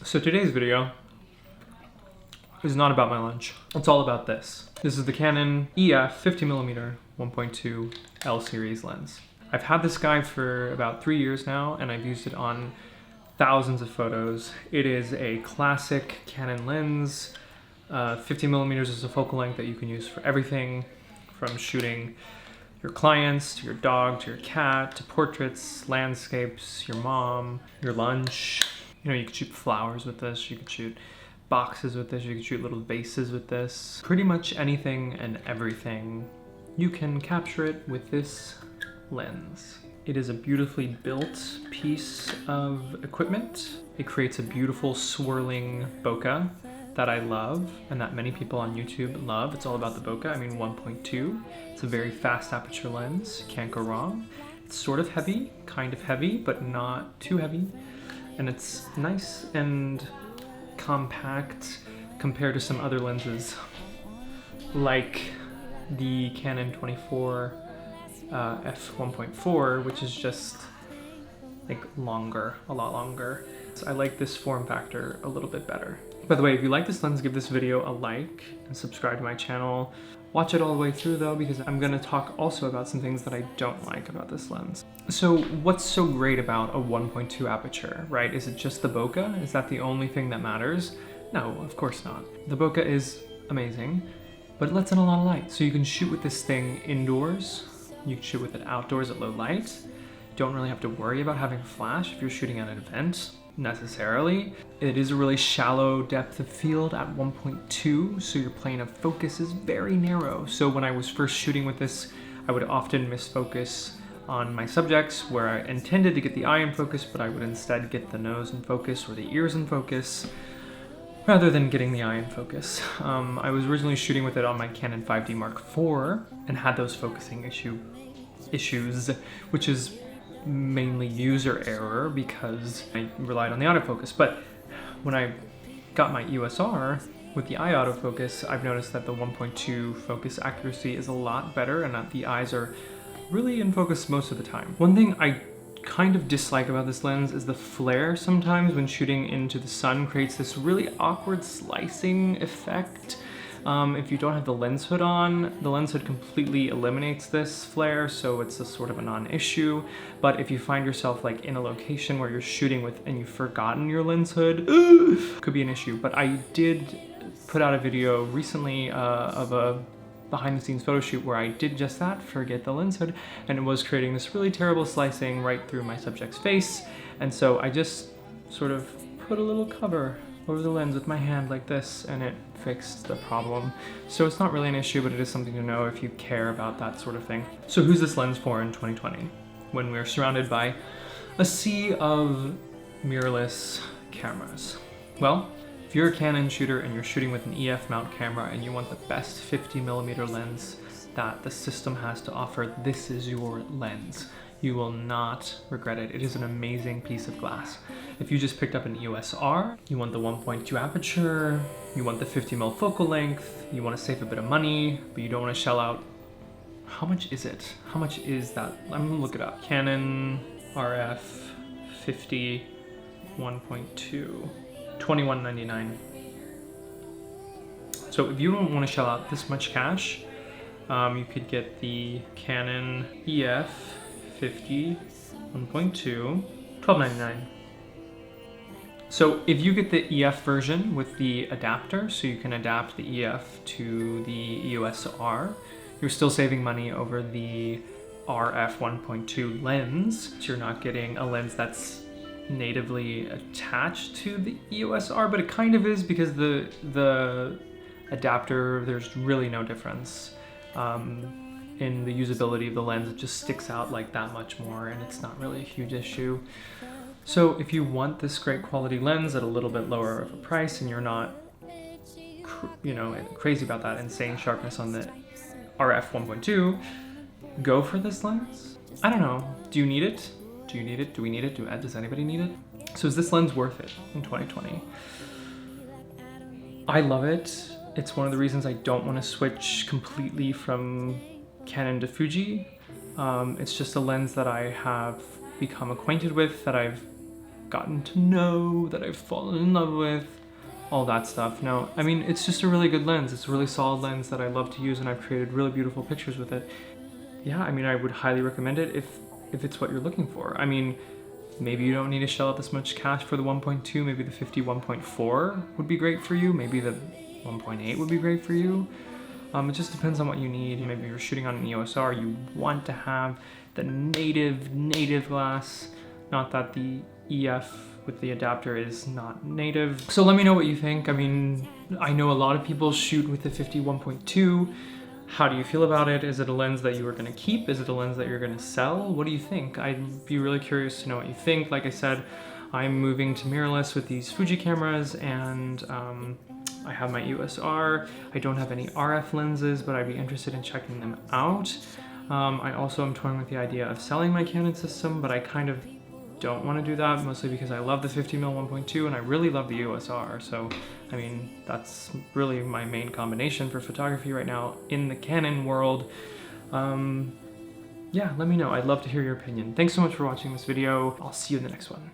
So today's video is not about my lunch. It's all about this. This is the Canon EF 50mm 1.2 L series lens. I've had this guy for about 3 years now, and I've used it on thousands of photos. It is a classic Canon lens. 50mm is a focal length that you can use for everything, from shooting your clients, to your dog, to your cat, to portraits, landscapes, your mom, your lunch. You know, you could shoot flowers with this, you could shoot boxes with this, you could shoot little vases with this. Pretty much anything and everything, you can capture it with this lens. It is a beautifully built piece of equipment. It creates a beautiful swirling bokeh that I love and that many people on YouTube love. It's all about the bokeh. I mean 1.2. It's a very fast aperture lens, can't go wrong. It's sort of heavy, kind of heavy, but not too heavy. And it's nice and compact compared to some other lenses like the Canon 24 f1.4, which is just like longer, a lot longer. So I like this form factor a little bit better. By the way, if you like this lens, give this video a like and subscribe to my channel. Watch it all the way through though, because I'm gonna talk also about some things that I don't like about this lens. So what's so great about a 1.2 aperture, right? Is it just the bokeh? Is that the only thing that matters? No, of course not. The bokeh is amazing, but it lets in a lot of light. So you can shoot with this thing indoors, you can shoot with it outdoors at low light. Don't really have to worry about having a flash if you're shooting at an event, necessarily. It is a really shallow depth of field at 1.2, so your plane of focus is very narrow. So when I was first shooting with this, I would often miss focus on my subjects where I intended to get the eye in focus, but I would instead get the nose in focus or the ears in focus, rather than getting the eye in focus. I was originally shooting with it on my Canon 5D Mark IV and had those focusing issues, which is mainly user error because I relied on the autofocus. But when I got my EOS R with the eye autofocus, I've noticed that the 1.2 focus accuracy is a lot better and that the eyes are really in focus most of the time. One thing I kind of dislike about this lens is the flare sometimes when shooting into the sun creates this really awkward slicing effect. If you don't have the lens hood on, the lens hood completely eliminates this flare, so it's a sort of a non-issue. But if you find yourself like in a location where you're shooting with and you've forgotten your lens hood, could be an issue. But I did put out a video recently of a behind-the-scenes photo shoot where I did just that, forget the lens hood, and it was creating this really terrible slicing right through my subject's face. And so I just sort of put a little cover over the lens with my hand like this, and it fixed the problem. So it's not really an issue, but it is something to know if you care about that sort of thing. So who's this lens for in 2020, when we're surrounded by a sea of mirrorless cameras? Well, if you're a Canon shooter and you're shooting with an EF mount camera and you want the best 50mm lens that the system has to offer, this is your lens. You will not regret it. It is an amazing piece of glass. If you just picked up an EOS R, you want the 1.2 aperture, you want the 50mm focal length, you want to save a bit of money, but you don't want to shell out. How much is it? How much is that? I'm gonna look it up. Canon RF 50 1.2, $21.99. So if you don't want to shell out this much cash, you could get the Canon EF 50 1.2, $12.99. So if you get the EF version with the adapter, so you can adapt the EF to the EOS R, you're still saving money over the RF 1.2 lens. So you're not getting a lens that's natively attached to the EOS R, but it kind of is because the adapter, there's really no difference in the usability of the lens. It just sticks out like that much more, and it's not really a huge issue. So if you want this great quality lens at a little bit lower of a price and you're not crazy about that insane sharpness on the RF 1.2, go for this lens. I don't know, do you need it? Do you need it? Do we need it? Does anybody need it? So is this lens worth it in 2020? I love it. It's one of the reasons I don't want to switch completely from Canon to Fuji. It's just a lens that I have become acquainted with, that I've gotten to know, that I've fallen in love with, all that stuff. No, I mean, it's just a really good lens. It's a really solid lens that I love to use, and I've created really beautiful pictures with it. Yeah, I mean, I would highly recommend it if it's what you're looking for. I mean, maybe you don't need to shell out this much cash for the 1.2, maybe the 50-1.4 would be great for you, maybe the 1.8 would be great for you. It just depends on what you need. Maybe you're shooting on an EOS R, you want to have the native glass, not that the EF with the adapter is not native. So let me know what you think. I mean, I know a lot of people shoot with the 50-1.2. How do you feel about it? Is it a lens that you are gonna keep? Is it a lens that you're gonna sell? What do you think? I'd be really curious to know what you think. Like I said, I'm moving to mirrorless with these Fuji cameras, and I have my EOS R. I don't have any RF lenses, but I'd be interested in checking them out. I also am toying with the idea of selling my Canon system, but I kind of don't want to do that, mostly because I love the 50mm 1.2 and I really love the EOS R. So, I mean, that's really my main combination for photography right now in the Canon world. Yeah, let me know. I'd love to hear your opinion. Thanks so much for watching this video. I'll see you in the next one.